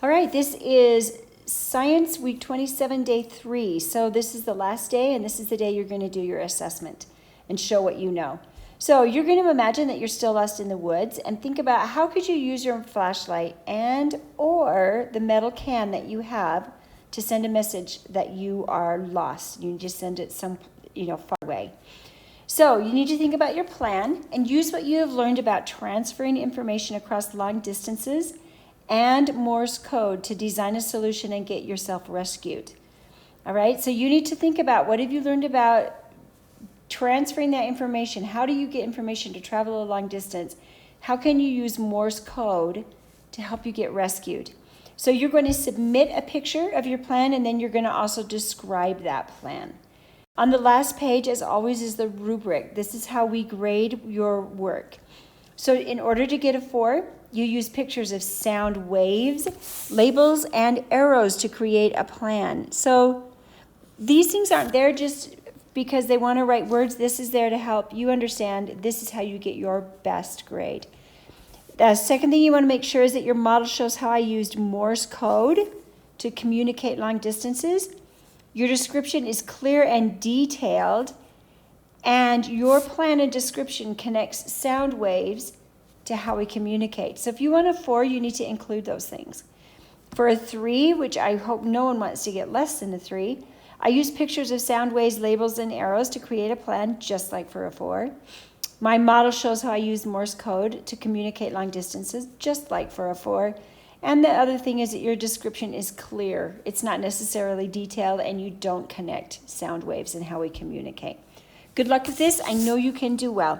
All right, this is Science Week 27, Day 3. So this is the last day, and this is the day you're going to do your assessment and show what you know. So you're going to imagine that you're still lost in the woods and think about how could you use your flashlight and or the metal can that you have to send a message that you are lost. You just send it some, far away. So you need to think about your plan and use what you have learned about transferring information across long distances and Morse code to design a solution and get yourself rescued. All right, so you need to think about what have you learned about transferring that information. How do you get information to travel a long distance? How can you use Morse code to help you get rescued? So you're going to submit a picture of your plan, and then you're going to also describe that plan. On the last page, as always, is the rubric. This is how we grade your work. So in order to get a 4, you use pictures of sound waves, labels, and arrows to create a plan. So these things aren't there just because they want to write words. This is there to help you understand this is how you get your best grade. The second thing you want to make sure is that your model shows how I used Morse code to communicate long distances. Your description is clear and detailed, and your plan and description connects sound waves to how we communicate. So if you want a 4, you need to include those things. For a 3, which I hope no one wants to get less than a 3, I use pictures of sound waves, labels, and arrows to create a plan, just like for a 4. My model shows how I use Morse code to communicate long distances, just like for a 4. And the other thing is that your description is clear. It's not necessarily detailed, and you don't connect sound waves and how we communicate. Good luck with this. I know you can do well.